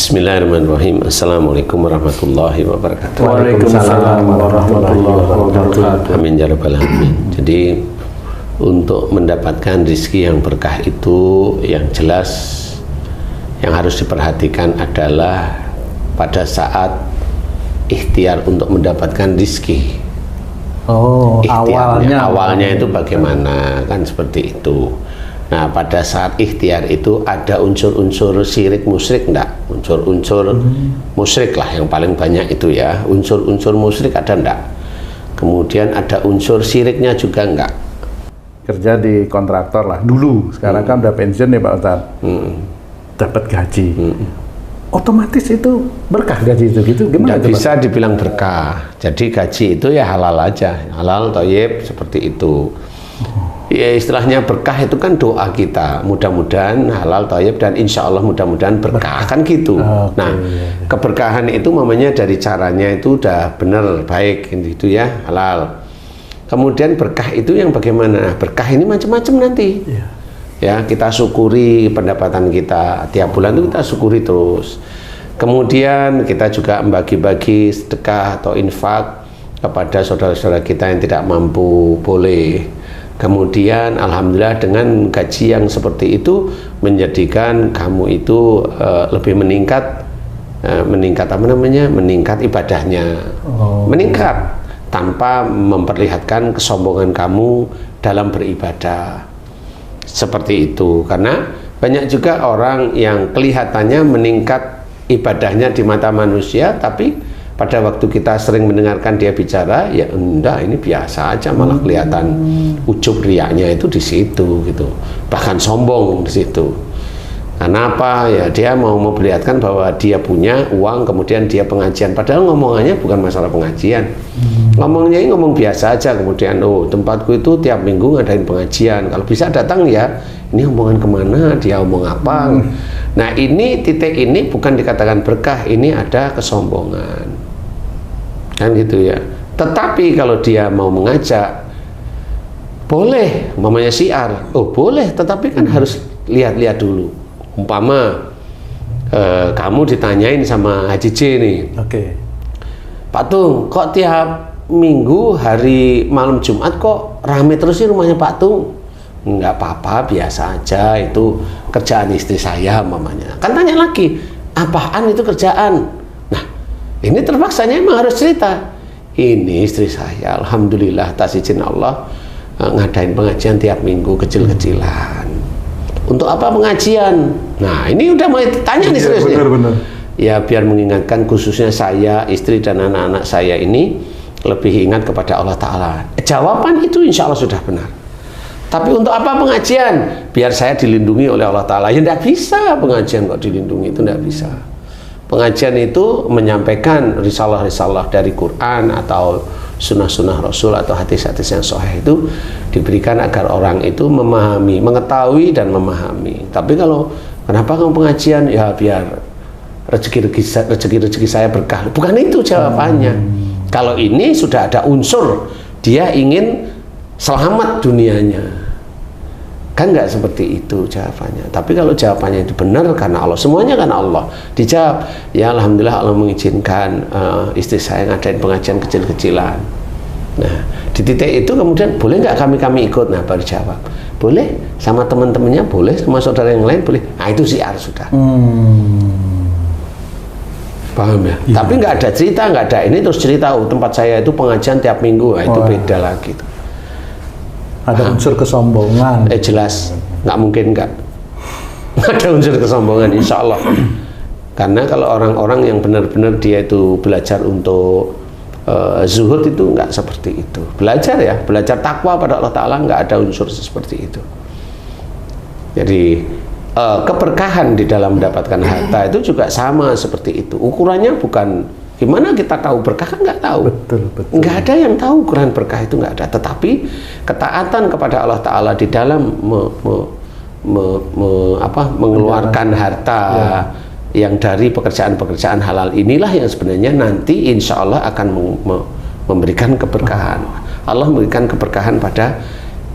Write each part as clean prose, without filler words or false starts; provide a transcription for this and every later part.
Bismillahirrahmanirrahim. Assalamualaikum warahmatullahi wabarakatuh. Waalaikumsalam warahmatullahi wabarakatuh. Amin ya rabbal alamin. Jadi untuk mendapatkan rezeki yang berkah itu yang jelas yang harus diperhatikan adalah pada saat ikhtiar untuk mendapatkan rezeki. Oh, awalnya itu bagaimana, kan seperti itu. Nah, pada saat ikhtiar itu ada unsur-unsur syirik musyrik enggak? Unsur-unsur musyrik lah yang paling banyak itu ya. Unsur-unsur musyrik ada enggak? Kemudian ada unsur syiriknya juga enggak? Kerja di kontraktor lah dulu, sekarang kan udah pensiun ya Pak Ustadz. Dapat gaji. Otomatis itu berkah gaji itu gitu. Gimana Nggak bisa dibilang berkah. Jadi gaji itu ya halal aja, halal thayyib seperti itu. Ya istilahnya berkah itu kan doa kita, mudah-mudahan halal thayyib dan insya Allah mudah-mudahan berkah kan gitu. Nah keberkahan itu namanya dari caranya itu udah benar baik gitu ya, halal. Kemudian berkah itu yang bagaimana? Berkah ini macam-macam nanti. Ya kita syukuri pendapatan kita tiap bulan itu kita syukuri terus. Kemudian kita juga membagi-bagi sedekah atau infak kepada saudara-saudara kita yang tidak mampu, boleh. Kemudian alhamdulillah dengan gaji yang seperti itu menjadikan kamu itu lebih meningkat meningkat ibadahnya, meningkat tanpa memperlihatkan kesombongan kamu dalam beribadah seperti itu. Karena banyak juga orang yang kelihatannya meningkat ibadahnya di mata manusia, tapi pada waktu kita sering mendengarkan dia bicara, ya enggak, ini biasa aja, malah kelihatan ujub riaknya itu di situ gitu, bahkan sombong di situ. Karena apa? Ya dia mau memperlihatkan bahwa dia punya uang, kemudian dia pengajian, padahal ngomongannya bukan masalah pengajian. Ngomongnya ini ngomong biasa aja, kemudian oh tempatku itu tiap minggu ngadain pengajian, kalau bisa datang ya. Ini omongan kemana, dia omong apa. Nah ini titik ini bukan dikatakan berkah, ini ada kesombongan kan gitu ya. Tetapi kalau dia mau mengajak, boleh, umpamanya syiar, oh boleh, tetapi kan harus lihat-lihat dulu. Umpama kamu ditanyain sama Haji J nih, Pak Tung, kok tiap minggu hari malam Jumat kok rame terus sih rumahnya Pak Tung? Enggak apa-apa, biasa aja, itu kerjaan istri saya umpamanya. Kan tanya lagi, apaan itu kerjaan? Ini terpaksanya emang harus cerita. Ini istri saya, alhamdulillah atas izin Allah ngadain pengajian tiap minggu kecil-kecilan. Untuk apa pengajian? Nah ini udah mulai tanya nih seriusnya. Bener. Ya biar mengingatkan khususnya saya, istri dan anak-anak saya ini lebih ingat kepada Allah Ta'ala. Jawaban itu insya Allah sudah benar. Tapi untuk apa pengajian? Biar saya dilindungi oleh Allah Ta'ala. Ya tidak bisa pengajian kok dilindungi, itu tidak bisa. Pengajian itu menyampaikan risalah-risalah dari Quran atau sunnah-sunnah Rasul atau hadis-hadis yang sahih itu diberikan agar orang itu memahami, mengetahui dan memahami. Tapi kalau kenapa kamu pengajian? Ya biar rezeki saya berkah. Bukan itu jawabannya. Kalau ini sudah ada unsur dia ingin selamat dunianya. Kan nggak seperti itu jawabannya. Tapi kalau jawabannya itu benar karena Allah, semuanya karena Allah, dijawab ya alhamdulillah Allah mengizinkan istri saya ngadain pengajian kecil-kecilan. Nah di titik itu kemudian boleh nggak kami ikut? Nah baru jawab boleh, sama teman-temannya boleh, sama saudara yang lain boleh. Nah itu syiar sudah. Paham ya? Tapi nggak ada cerita, nggak ada ini terus cerita tempat saya itu pengajian tiap minggu. Nah, itu beda lagi tuh. Ada unsur kesombongan. Jelas, nggak mungkin nggak ada unsur kesombongan, insya Allah. Karena kalau orang-orang yang benar-benar dia itu belajar untuk zuhud itu nggak seperti itu. Belajar ya, belajar takwa pada Allah Ta'ala, nggak ada unsur seperti itu. Jadi keberkahan di dalam mendapatkan harta itu juga sama seperti itu. Ukurannya bukan gimana kita tahu berkah, kan nggak tahu. Betul. Nggak ada yang tahu ukuran berkah itu, nggak ada. Tetapi ketaatan kepada Allah Ta'ala di dalam mengeluarkan harta yang dari pekerjaan-pekerjaan halal inilah yang sebenarnya nanti insya Allah akan memberikan keberkahan. Allah memberikan keberkahan pada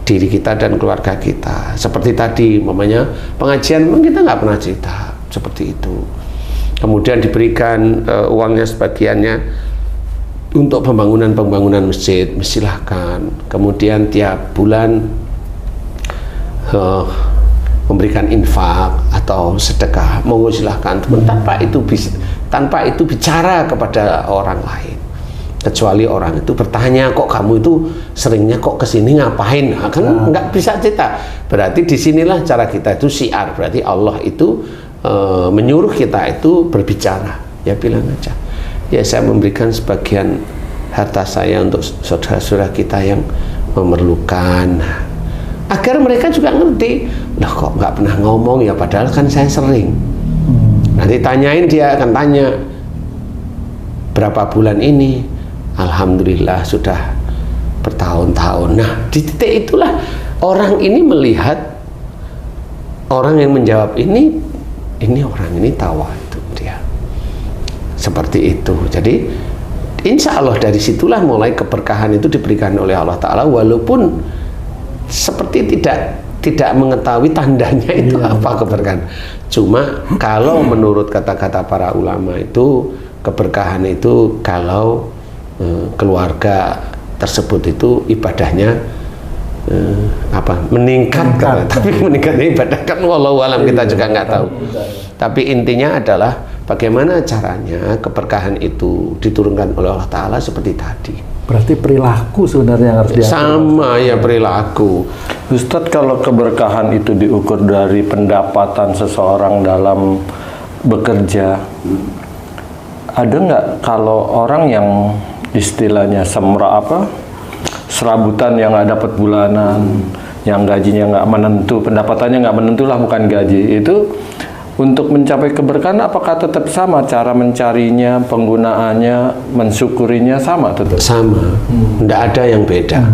diri kita dan keluarga kita. Seperti tadi, mamanya pengajian, memang kita nggak pernah cerita seperti itu. kemudian diberikan uangnya sebagiannya untuk pembangunan masjid, silahkan. Kemudian tiap bulan memberikan infak atau sedekah, monggo silahkan. Tanpa itu bicara kepada orang lain, kecuali orang itu bertanya, kok kamu itu seringnya kok kesini ngapain? Nah, kan nggak bisa cerita. Berarti disinilah cara kita itu syiar. Berarti Allah itu menyuruh kita itu berbicara. Ya bilang aja, ya saya memberikan sebagian harta saya untuk saudara-saudara kita yang memerlukan, agar mereka juga ngerti. Loh kok nggak pernah ngomong ya, padahal kan saya sering. Nanti tanyain, dia akan tanya berapa bulan ini. Alhamdulillah sudah bertahun-tahun. Nah di titik itulah orang ini melihat orang yang menjawab ini orang ini tawadu dia. Seperti itu. Jadi insya Allah dari situlah mulai keberkahan itu diberikan oleh Allah Ta'ala, walaupun seperti tidak mengetahui tandanya itu apa keberkahan. Cuma kalau menurut kata-kata para ulama itu, keberkahan itu kalau keluarga tersebut itu ibadahnya meningkat. Tapi meningkatnya ibadah kan wallahu alam, kita juga nggak tahu. Tapi intinya adalah bagaimana caranya keberkahan itu diturunkan oleh Allah Ta'ala seperti tadi. Berarti perilaku sebenarnya yang harus diatur. Sama ya, perilaku. Ustadz, kalau keberkahan itu diukur dari pendapatan seseorang dalam bekerja, ada nggak kalau orang yang istilahnya serabutan yang nggak dapat bulanan, yang gajinya nggak menentu, pendapatannya nggak menentu lah, bukan gaji, itu untuk mencapai keberkahan apakah tetap sama cara mencarinya, penggunaannya, mensyukurinya sama tetap? Sama, tidak ada yang beda.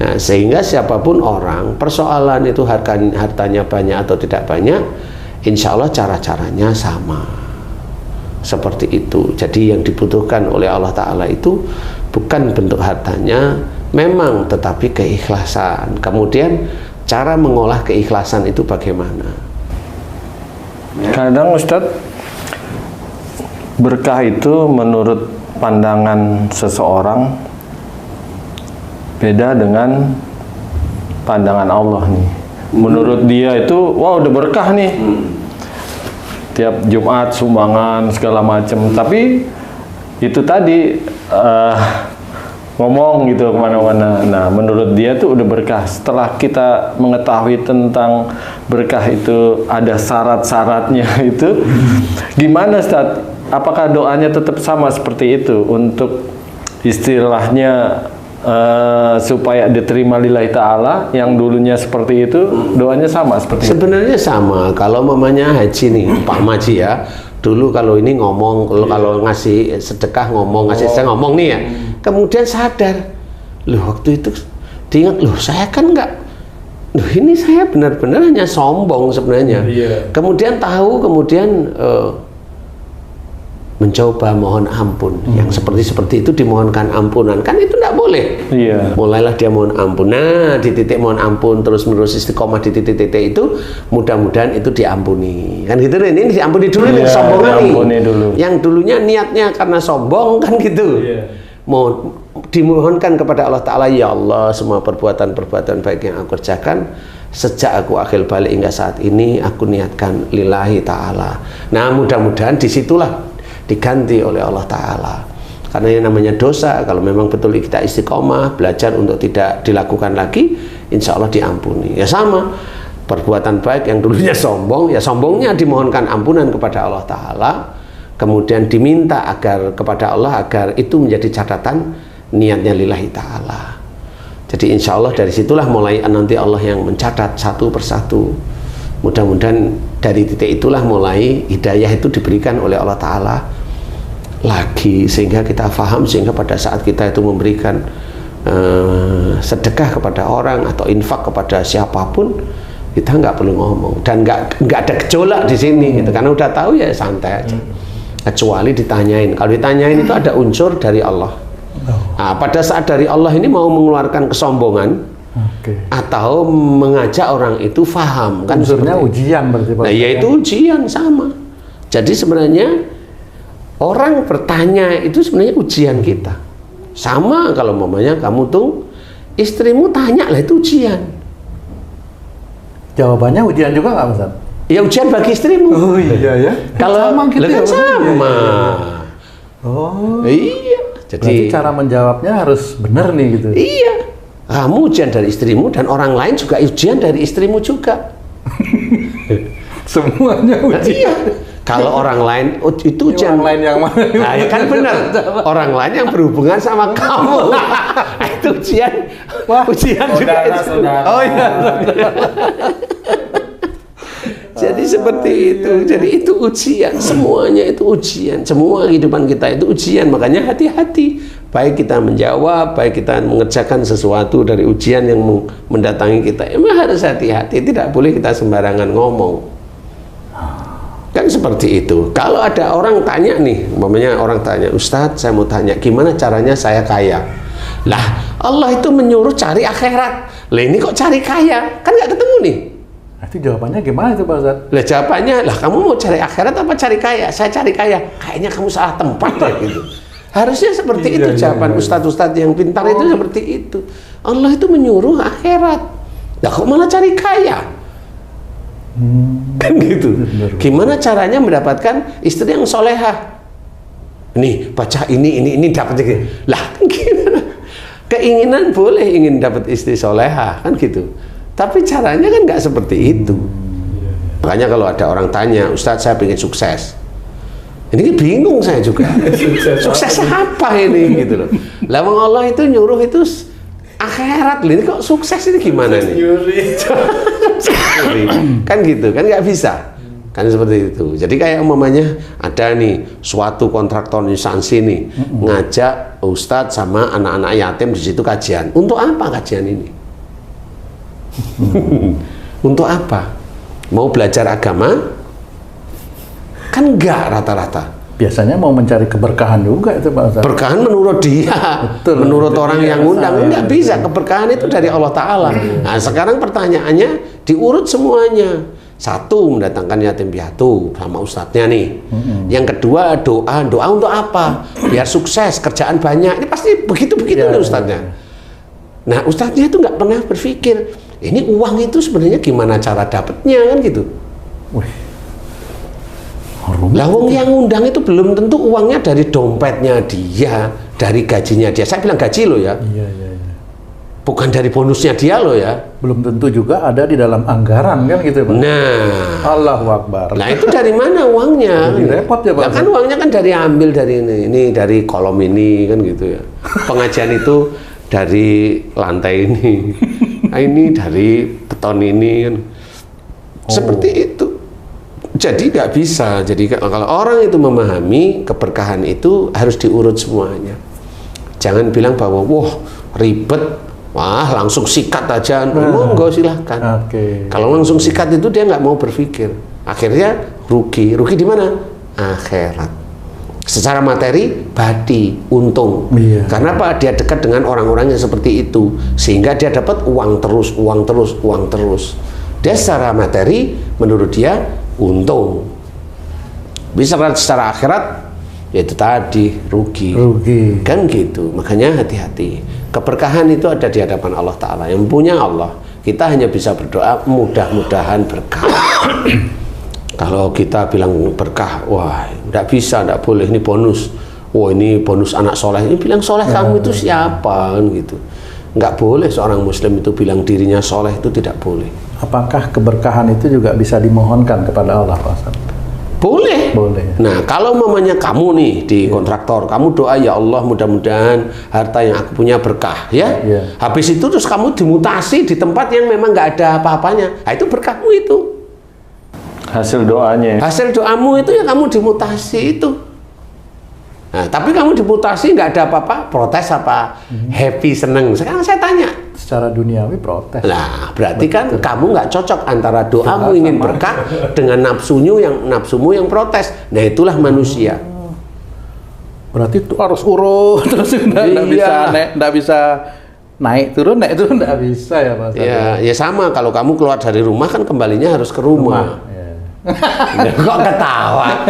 Nah, sehingga siapapun orang, persoalan itu hartanya banyak atau tidak banyak, insya Allah cara-caranya sama. Seperti itu. Jadi yang dibutuhkan oleh Allah Ta'ala itu bukan bentuk hartanya, memang, tetapi keikhlasan. Kemudian cara mengolah keikhlasan itu bagaimana? Kadang Ustadz, berkah itu menurut pandangan seseorang beda dengan pandangan Allah nih. Menurut dia itu, wah udah berkah nih, tiap Jumat sumbangan segala macam. Tapi itu tadi ngomong gitu kemana-mana. Nah, menurut dia tuh udah berkah. Setelah kita mengetahui tentang berkah itu ada syarat-syaratnya itu, gimana Ustaz? Apakah doanya tetap sama seperti itu untuk istilahnya supaya diterima lillahi ta'ala, yang dulunya seperti itu doanya sama seperti sebenarnya itu? Sama. Kalau mamanya haji nih, Pak Maji ya, dulu kalau ini ngomong, kalau ngasih sedekah ngomong, ngasih sedekah ngomong nih ya, kemudian sadar, loh waktu itu diingat, loh saya kan nggak, loh ini saya benar-benar hanya sombong sebenarnya. Kemudian tahu, kemudian mencoba mohon ampun, yang seperti itu dimohonkan ampunan, kan itu tidak boleh. Mulailah dia mohon ampun. Nah di titik mohon ampun terus menerus istiqomah di titik-titik itu, mudah-mudahan itu diampuni, kan gitu. Ini diampuni dulu nih, sombongan nih dulu. Yang dulunya niatnya karena sombong kan gitu. Mau dimohonkan kepada Allah Ta'ala, ya Allah, semua perbuatan-perbuatan baik yang aku kerjakan sejak aku akhir balik hingga saat ini, aku niatkan lillahi ta'ala. Nah mudah-mudahan disitulah diganti oleh Allah Ta'ala. Karena yang namanya dosa, kalau memang betul kita istiqomah, belajar untuk tidak dilakukan lagi, insya Allah diampuni. Ya sama, perbuatan baik yang dulunya sombong, ya sombongnya dimohonkan ampunan kepada Allah Ta'ala, kemudian diminta agar kepada Allah agar itu menjadi catatan niatnya lillahi ta'ala. Jadi insya Allah dari situlah mulai nanti Allah yang mencatat satu persatu. Mudah-mudahan dari titik itulah mulai hidayah itu diberikan oleh Allah Ta'ala lagi, sehingga kita faham, sehingga pada saat kita itu memberikan sedekah kepada orang atau infak kepada siapapun, kita nggak perlu ngomong dan nggak ada gejolak di sini gitu, karena udah tahu ya santai aja. Kecuali ditanyain, kalau ditanyain itu ada unsur dari Allah. Nah, pada saat dari Allah ini mau mengeluarkan kesombongan atau mengajak orang itu faham, kan unsurnya ujian berarti. Nah, yaitu ujian sama. Jadi sebenarnya orang bertanya itu sebenarnya ujian kita. Sama kalau mamanya kamu tuh istrimu tanya lah, itu ujian. Jawabannya ujian juga nggak Ustaz? Ya ujian bagi istrimu. Oh iya ya. Kalau sama gitu kan ya, sama. Oh. Iya. Jadi cara menjawabnya harus benar nih gitu. Iya. Kamu ujian dari istrimu dan orang lain juga ujian dari istrimu juga. Semuanya ujian. Iya. Kalau orang lain itu ujian. Orang lain yang mana? Nah, ya kan benar. Orang lain yang berhubungan sama kamu. Itu ujian. Wah, ujian juga. Oh iya. Jadi seperti itu. Jadi itu ujian. Semuanya itu ujian. Semua kehidupan kita itu ujian. Makanya hati-hati. Baik kita menjawab, baik kita mengerjakan sesuatu dari ujian yang mendatangi kita. Emang harus hati-hati. Tidak boleh kita sembarangan ngomong. Kan seperti itu. Kalau ada orang tanya nih, umpamanya orang tanya, Ustadz saya mau tanya, gimana caranya saya kaya? Lah, Allah itu menyuruh cari akhirat. Lah ini kok cari kaya? Kan nggak ketemu nih. Itu jawabannya gimana itu Pak Ustadz? Lah jawabannya, lah kamu mau cari akhirat apa cari kaya? Saya cari kaya. Kayaknya kamu salah tempat ya gitu. Harusnya seperti itu jawaban ustadz-ustadz yang pintar itu seperti itu. Allah itu menyuruh akhirat. Lah kok malah cari kaya? Kan gitu. Gimana caranya mendapatkan istri yang solehah? Nih baca ini dapat gitu. Lah gimana? Keinginan boleh ingin dapat istri solehah kan gitu. Tapi caranya kan nggak seperti itu. Makanya kalau ada orang tanya, Ustadz saya pengen sukses. Ini bingung saya juga. Sukses apa ini gitu loh. Lah Allah itu nyuruh itu akhirat. Ini kok sukses ini gimana nih? Kan gitu, kan nggak bisa. Kan seperti itu. Jadi kayak umpamanya ada nih suatu kontraktor instansi nih ngajak Ustadz sama anak-anak yatim di situ kajian. Untuk apa kajian ini? Untuk apa? Mau belajar agama? Kan enggak rata-rata. Biasanya mau mencari keberkahan juga itu Pak Ustadz. Berkahan menurut dia. Betul, menurut orang yang undang. Enggak bisa. Keberkahan itu dari Allah Ta'ala. Nah sekarang pertanyaannya diurut semuanya. Satu, mendatangkan yatim piatu sama ustadznya nih. Yang kedua, doa. Doa untuk apa? Biar sukses, kerjaan banyak. Ini pasti begitu-begitu nih ustadznya. Nah ustadznya itu nggak pernah berpikir, ini uang itu sebenarnya gimana cara dapatnya kan gitu. Wih. Lah wong yang undang itu belum tentu uangnya dari dompetnya dia, dari gajinya dia. Saya bilang gaji loh ya. Iya. Bukan dari bonusnya dia loh ya. Belum tentu juga ada di dalam anggaran kan gitu Pak. Nah, Allahu Akbar. Nah itu dari mana uangnya? Jadi repot ya Pak. Nah, kan uangnya kan dari ambil dari ini dari kolom ini kan gitu ya. Pengajian itu dari lantai ini. Nah, ini dari beton ini kan. Seperti itu. Jadi nggak bisa. Jadi kalau orang itu memahami keberkahan itu harus diurut semuanya. Jangan bilang bahwa wah ribet, wah langsung sikat aja. Monggo silahkan. Kalau langsung sikat itu dia nggak mau berpikir. Akhirnya rugi. Rugi di mana? Akhirat. Secara materi badi untung. Karena apa? Dia dekat dengan orang-orang yang seperti itu, sehingga dia dapat uang terus. Dia secara materi menurut dia untung. Bisa secara akhirat yaitu tadi rugi. Kan gitu. Makanya hati-hati. Keberkahan itu ada di hadapan Allah Ta'ala. Yang punya Allah. Kita hanya bisa berdoa mudah-mudahan berkah. Kalau kita bilang berkah, wah tidak bisa, tidak boleh, ini bonus. Wah ini bonus anak soleh. Ini bilang soleh kamu itu siapa kan gitu. Nggak boleh seorang muslim itu bilang dirinya soleh, itu tidak boleh. Apakah keberkahan itu juga bisa dimohonkan kepada Allah Pak Ustadz? Boleh. Nah kalau mamanya kamu nih di kontraktor, kamu doa ya Allah mudah-mudahan harta yang aku punya berkah ya. Habis itu terus kamu dimutasi di tempat yang memang nggak ada apa-apanya. Nah itu berkahmu itu. Hasil doanya. Hasil doamu itu ya kamu dimutasi itu. Nah, tapi kamu dimutasi nggak ada apa-apa, protes apa? Happy, seneng. Sekarang saya tanya. Secara duniawi protes. Nah, berarti kan kamu nggak cocok antara doamu ingin berkah dengan nafsumu yang protes. Nah, itulah manusia. Berarti itu harus urut terus nggak bisa naik turun nggak bisa ya Pak. Ya sama kalau kamu keluar dari rumah kan kembalinya harus ke rumah. Kok ketawa?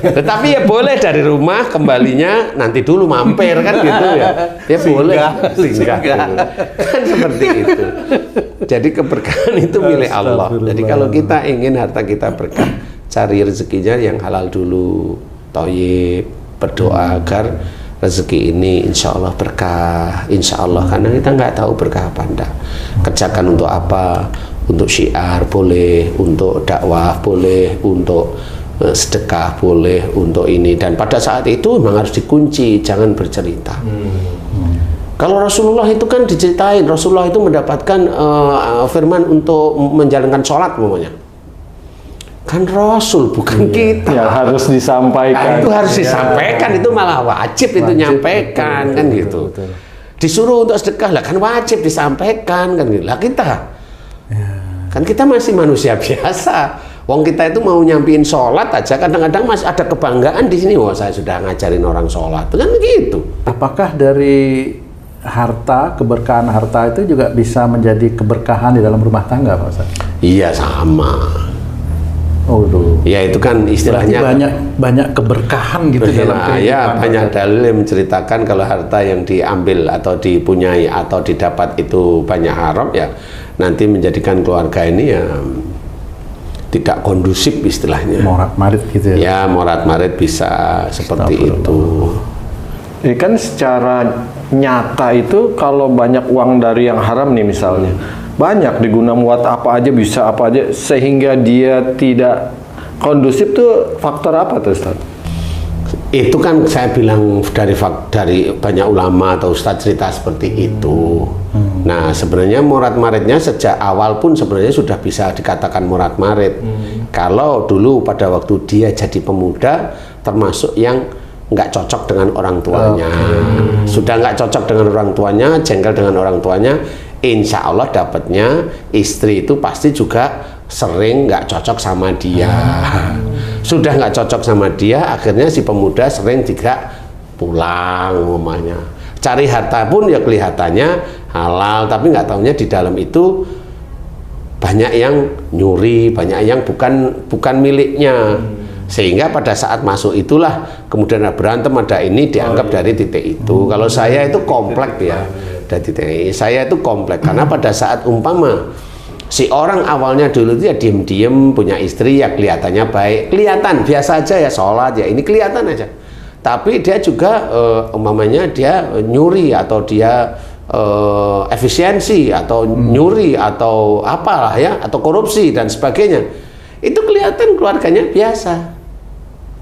Tetapi ya boleh dari rumah kembalinya nanti dulu mampir kan gitu ya. Ya boleh singgah dulu. Kan seperti itu. Jadi keberkahan itu milik Allah. Jadi kalau kita ingin harta kita berkah, cari rezekinya yang halal dulu, thayyib, berdoa agar rezeki ini insya Allah berkah, insya Allah, karena kita nggak tahu berkah apa enggak. Kerjakan untuk apa? Untuk syiar boleh, untuk dakwah boleh, untuk sedekah boleh, untuk ini. Dan pada saat itu memang harus dikunci, jangan bercerita. Kalau Rasulullah itu kan diceritain, Rasulullah itu mendapatkan firman untuk menjalankan sholat umumnya. Kan Rasul, bukan kita. Ya harus disampaikan. Nah, itu harus disampaikan, itu malah wajib itu nyampaikan, kan gitu. Disuruh untuk sedekah, lah kan wajib disampaikan, kan gitu. Lah kita, kan kita masih manusia biasa. Wong kita itu mau nyampiin sholat aja, kadang-kadang masih ada kebanggaan di sini. Wah, saya sudah ngajarin orang sholat, kan gitu. Apakah dari harta, keberkahan harta itu juga bisa menjadi keberkahan di dalam rumah tangga, Pak Ustaz? Iya, sama. Oh, ya itu kan istilahnya banyak keberkahan gitu dalam kehidupan. Ya, banyak dalil yang menceritakan kalau harta yang diambil atau dipunyai atau didapat itu banyak haram, ya nanti menjadikan keluarga ini ya tidak kondusif istilahnya. Morat marit gitu ya. Ya, morat marit bisa seperti itu. Ya kan secara nyata itu kalau banyak uang dari yang haram nih misalnya, banyak digunakan buat apa aja, bisa apa aja, sehingga dia tidak kondusif, tuh faktor apa tuh Ustaz? Itu kan saya bilang dari banyak ulama atau Ustaz cerita seperti itu. Nah, sebenarnya morat maritnya sejak awal pun sebenarnya sudah bisa dikatakan morat marit. Kalau dulu pada waktu dia jadi pemuda termasuk yang nggak cocok dengan orang tuanya, sudah nggak cocok dengan orang tuanya, jengkel dengan orang tuanya, insya Allah dapatnya istri itu pasti juga sering nggak cocok sama dia. Sudah nggak cocok sama dia, akhirnya si pemuda sering juga pulang umumnya. Cari harta pun ya kelihatannya halal, tapi nggak tahunya di dalam itu banyak yang nyuri, banyak yang bukan miliknya. Sehingga pada saat masuk itulah kemudian ada berantem, ada ini dianggap dari titik itu. Kalau saya itu komplek ya, dari titik ini. Saya itu komplek karena pada saat umpama si orang awalnya dulu itu ya diem-diem punya istri ya kelihatannya baik, kelihatan biasa aja ya sholat ya ini kelihatan aja. Tapi dia juga umpamanya dia nyuri atau dia efisiensi atau nyuri atau apalah ya, atau korupsi dan sebagainya. Itu kelihatan keluarganya biasa.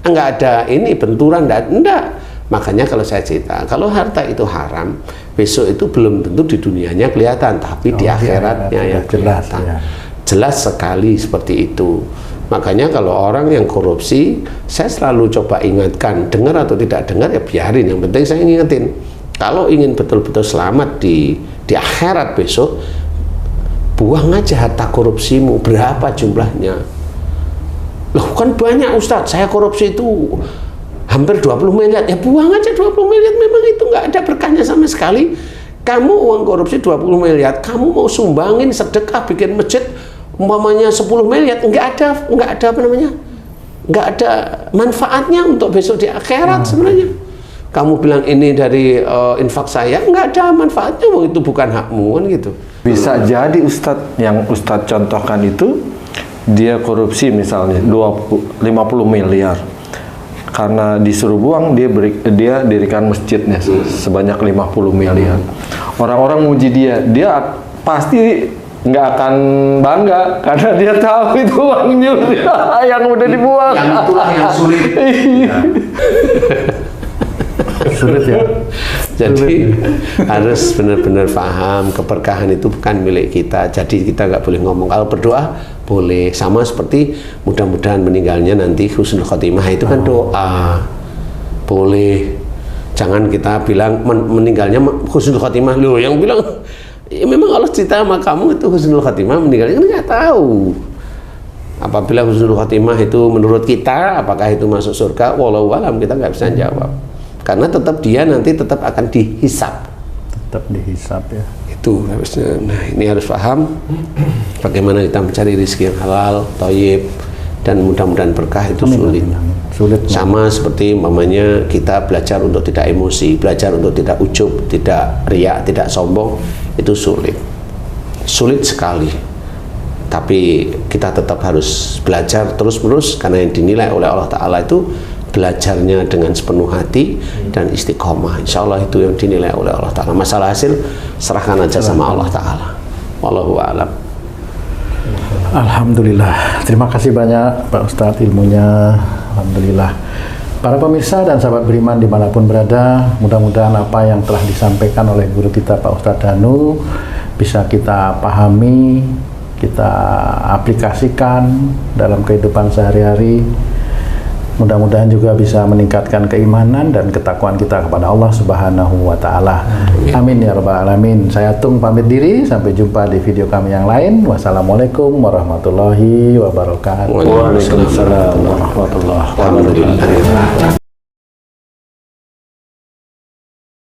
Enggak ada ini benturan, enggak. Makanya kalau saya cerita, kalau harta itu haram, besok itu belum tentu di dunianya kelihatan, tapi di akhiratnya ya kelihatan. Jelas sekali seperti itu. Makanya kalau orang yang korupsi, saya selalu coba ingatkan, dengar atau tidak dengar ya biarin, yang penting saya ingetin. Kalau ingin betul-betul selamat di akhirat besok, buang aja harta korupsimu, berapa jumlahnya. Loh kan banyak Ustadz, saya korupsi itu hampir 20 miliar, ya buang aja 20 miliar, memang itu nggak ada berkahnya sama sekali. Kamu uang korupsi 20 miliar, kamu mau sumbangin sedekah bikin masjid umpamanya 10 miliar, nggak ada apa namanya, nggak ada manfaatnya untuk besok di akhirat sebenarnya. Kamu bilang ini dari infak saya, nggak ada manfaatnya, itu bukan hakmu kan gitu. Bisa jadi Ustadz yang Ustadz contohkan itu dia korupsi misalnya 50 miliar, karena disuruh buang dia dirikan masjidnya sebanyak 50 miliar. Orang-orang muji dia pasti nggak akan bangga karena dia tahu itu uang nyuri yang udah dibuang. Yang itulah yang sulit. Sulit ya. Jadi harus benar-benar paham keberkahan itu bukan milik kita. Jadi kita nggak boleh ngomong. Kalau berdoa boleh, sama seperti mudah-mudahan meninggalnya nanti husnul khotimah, itu kan doa boleh. Jangan kita bilang meninggalnya husnul khotimah. Loh yang bilang ya memang Allah cerita sama kamu itu husnul khotimah, meninggalnya kan nggak tahu. Apabila husnul khotimah itu menurut kita apakah itu masuk surga, wallahu alam, kita nggak bisa jawab. Karena tetap dia nanti tetap akan dihisap. Tetap dihisap ya. Itu harusnya. Nah, ini harus paham bagaimana kita mencari rezeki yang halal, thayyib, dan mudah-mudahan berkah itu sulit. Sulit. Sama seperti mamanya kita belajar untuk tidak emosi, belajar untuk tidak ujub, tidak riak, tidak sombong, itu sulit. Sulit sekali. Tapi kita tetap harus belajar terus-menerus karena yang dinilai oleh Allah Ta'ala itu belajarnya dengan sepenuh hati dan istiqomah. Insya Allah itu yang dinilai oleh Allah Ta'ala. Masalah hasil serahkan aja sama Allah Ta'ala. Wallahu a'lam. Alhamdulillah. Terima kasih banyak Pak Ustadz ilmunya. Alhamdulillah. Para pemirsa dan sahabat beriman dimanapun berada, mudah-mudahan apa yang telah disampaikan oleh guru kita Pak Ustadz Danu bisa kita pahami, kita aplikasikan dalam kehidupan sehari-hari. Mudah-mudahan juga bisa meningkatkan keimanan dan ketakwaan kita kepada Allah Subhanahu wa Ta'ala. Amin ya Rabbal Alamin. Saya Tung pamit diri. Sampai jumpa di video kami yang lain. Wassalamualaikum warahmatullahi wabarakatuh. Waalaikumsalam warahmatullahi wabarakatuh. Alhamdulillah.